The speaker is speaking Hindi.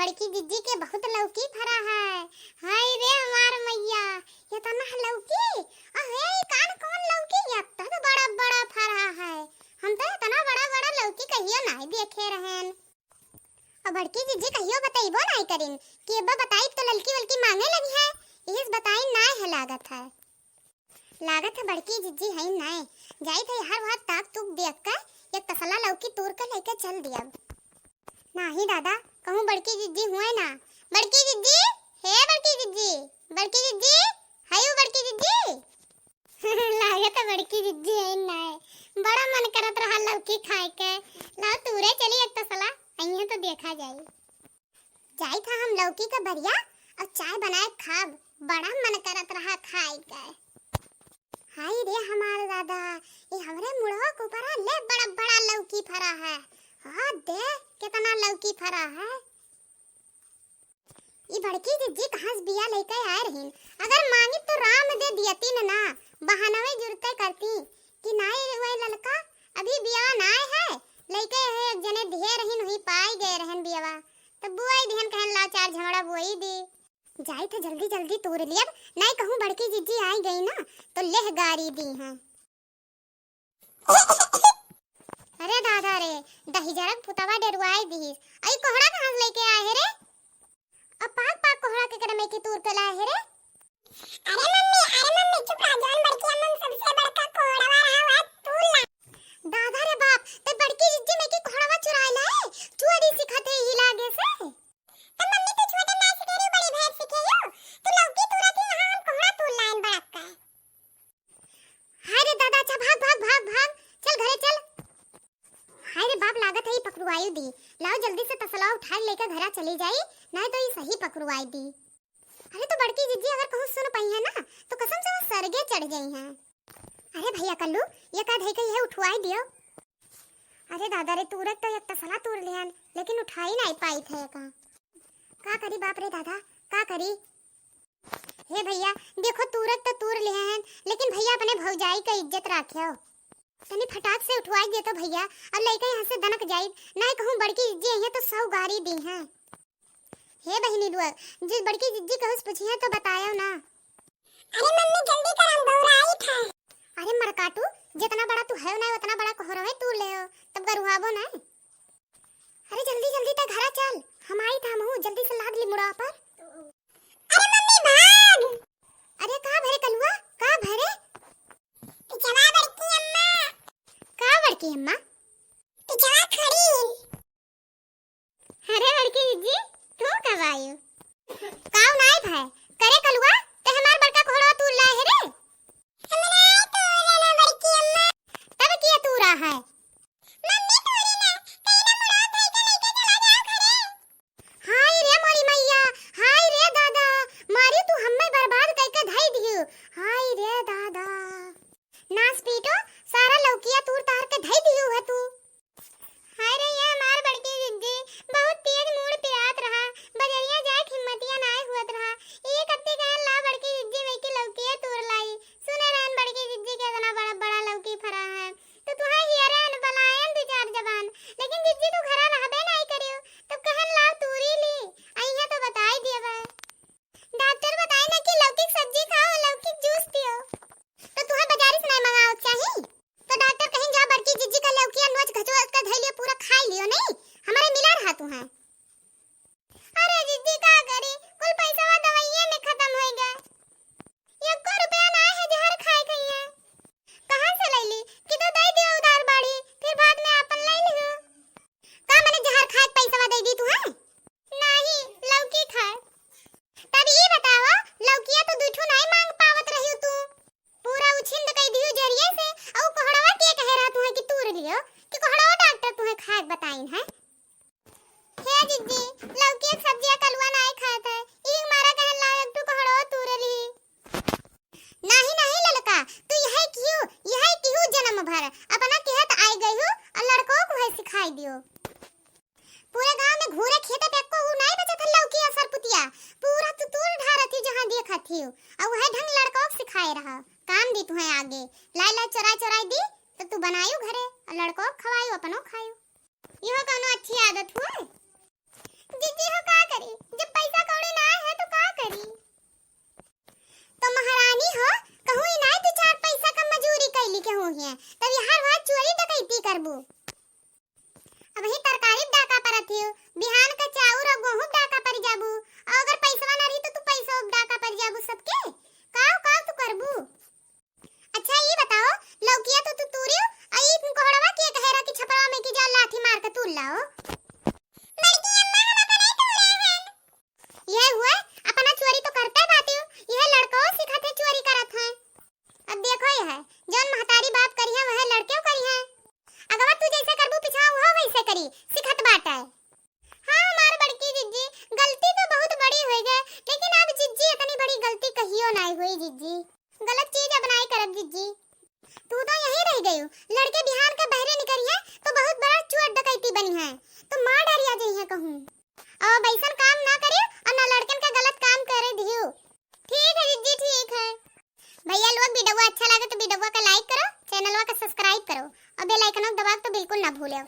बड़की जिज्जी के बहुत लौकी फरा है। हाय रे हमार मैया, ये तना लौकी अहे कान कौन लौकी ये तो बड़ा बड़ा फरा है। हम तो इतना बड़ा बड़ा लौकी कहियो नहीं देखे रहन। और बड़की जिज्जी कहियो बताइबो नहीं करिन कि अब्बा बताई तो ललकी वलकी मांगे लगी है। इस बताई ना है लागत है बड़की जिज्जी है नहीं जाई थे हर बात ताक तुक देख कर एक तसला लौकी तोड़ कर लेकर चल दिया। नहीं दादा कहूँ बड़की जिज्जी हुए ना। बड़की जिज्जी हे बड़की जिज्जी, बड़की जिज्जी हायो बड़की जिज्जी लागत है बड़की जिज्जी है नहीं बड़ा मन करत रहा लौकी खाए के। लाओ तूरे चली एक तसला अइया तो देखा जाई था हम लौकी का भरिया और चाय बनाए खाब बड़ा मन करत रहा खाए के। हाय रे हमारे दादा ये हमरे मुड़वा को ऊपर ले बड़ा बड़ा लौकी फरा है। हाँ दे कितना लौकी फरा है। ये बड़की जिज्जी कहाँ से बिया लेकर आए रही। अगर मांगी तो राम दे दियती ना बहानवे जुरते करती कि नहीं वही ललका अभी बिया ना है लेके है जने ढेर रहीन हुई पाई गए रहन बियावा तब बुआई दिहन कहन ला चार झमड़ा बुआई दी जाई तो जल्दी जल्दी तोड़ लिया। नहीं कहूँ बड़की जिज्जी आई गई ना तो लेह गारी दी है। अरे दादा रे दही जरक फुतवा डरवाई दी आई कोहड़ा कहां से लेके आए रे। अब पाक पाक कोहड़ा के करे में की तूर के लाए रे। अरे मम्मी चुप रह जान बड़की अम्मा सबसे बड़का कोहड़ा रहा है तूर ला। दादा रे बाप ते बड़की जिज्जी में की कोहड़ा चुराए लाए चोरी सिखाते ही लागे से। तो मम्मी तो छोटे ना सिखेरी बड़ी भैंस सिखेयो तो लौकी तोरा थी हां हम कोहड़ा तूर लाइन बड़क का। हाय रे दादा अच्छा भाग भाग भाग भाग चल घरे चल। हाय रे बाप लागत है पकड़वाई दी। लाओ जल्दी से तसला उठा लेकर घरा चली जाई नहीं तो ये सही पकड़वाई दी। अरे तो बड़की जिज्जी अगर कहूं सुन पाई है ना तो कसम से वो सरगे चढ़ गई हैं। अरे भैया कल्लू ये का धई है उठवाई दियो। अरे दादा रे तुरंत तो एक तसला तोड़ लियन लेकिन उठाई नहीं पाई थे का करी बाप रे दादा का करी। हे भैया देखो तुरंत तो तोड़ लिए हैं लेकिन भैया अपने भौजाई का इज्जत रखियो तनी फटाक से उठवाई दे तो भैया अब लइका यहां से दनक जाई नहीं कहूं बड़की जिज्जी है तो 100 गारी दी हैं। हे बहिनी दुआ जिस बड़की जिज्जी कहूं पूछिए तो बतायो ना। अरे मम्मी जल्दी कर हम दौड़ाई था। अरे मरकाटू जितना बड़ा तू है ना उतना बड़ा कोहरा है तू ले तब गरुआबो ना। अरे जल्दी जल्दी तक घरा चल हम आई था महू जल्दी से लाद ली मुड़ा पर। अरे मम्मी भाग। अरे कहां भरे कलुआ कहां भरे पिछवा बड़की अम्मा का बड़की अम्मा पिछवा खड़ी। अरे बड़की जिज्जी तू कब आयु काऊ नाई भाई करे कलुआ ते हमार बड़का कोहड़ा तू लाए है रे। हमरा तो लेना बड़की अम्मा तब किया तू रहा है। मम्मी तोरी ना कहीं ना मुड़ा भाई का लेके चला जाओ घरे। हाय रे मोरी मैया हाय रे दादा मारी तू हम्मे बर्बाद करके धई दियो। हाय रे दादा नास पीटो सारा लौकिया तूर तार के धई दियो है तू। हाय रे ये हमार बड़की जिज्जी बहुत तेज मूड पे आत रहा बजरिया जाए हिम्मतिया नाय हुत रहा ये कत्ती कहन ला बड़की जिज्जी में की लौकिया तूर लाई सुने रहन बड़की जिज्जी के इतना बड़ा बड़ा लौकी फरा है तो तू है हियरन बलायन दो चार जबान लेकिन जिज्जी तू घरा रहबे नहीं करियो तो कहन ला तूरी ली अइया तो बताई देबे डॉक्टर बताई ना कि लौकी सब्जी खाओ लौकी जूस पियो तो तू है बाजारी से नहीं मंगाओ चाहिए तो डॉक्टर कहीं जा बड़की जिज्जी का लौकिया नोच घचोच का धई लियो पूरा खा लियो नहीं हमारे मिला रहा तू है। अरे जिज्जी का करी कुल पैसा वा दवाइयां में खत्म हो गया 1 रुपया ना है जहर खाए गई है कहां से ले ली कि तो दे दियो उधार बाड़ी फिर बाद में अपन ले लियो का मैंने जहर खाए पैसा वा दे दी तू है नहीं लौकी खाए। तब ये बताओ लौकिया तो दूठू नहीं मांग पावत रही तू पूरा उछिंद कई दियो जरिए से और कोहड़वा के कह रहा तू है कि तूर लियो कि कोहड़वा डॉक्टर तू है खाए बताइन है। हे जिज्जी लौकी सब्जियां कलवा नहीं खाए थे एक मारा कहन ला एक तू कोहड़वा तूर ली। नहीं नहीं ललका तू यही क्यों जन्म भर अपना कहत आई गई हो और लड़कों को है सिखाई दियो। पूरे गांव में घूरे खेते पे को नहीं बचत लौकी असर पुतिया पूरा तू तूर ढारती जहां देखा थी और वह ढंग लड़कों को सिखाए रहा काम दी तू है आगे लाई लाई चोराई दी तो तू बनायो घरे और लड़कों को खवायो अपनो खायो यह कोनो अच्छी आदत हुआ। जिज्जी हो का भैया लोग वीडियो अच्छा लगे तो वीडियो का लाइक करो, चैनल का सब्सक्राइब करो और बेल आइकन दबाओ तो बिल्कुल ना भूलो।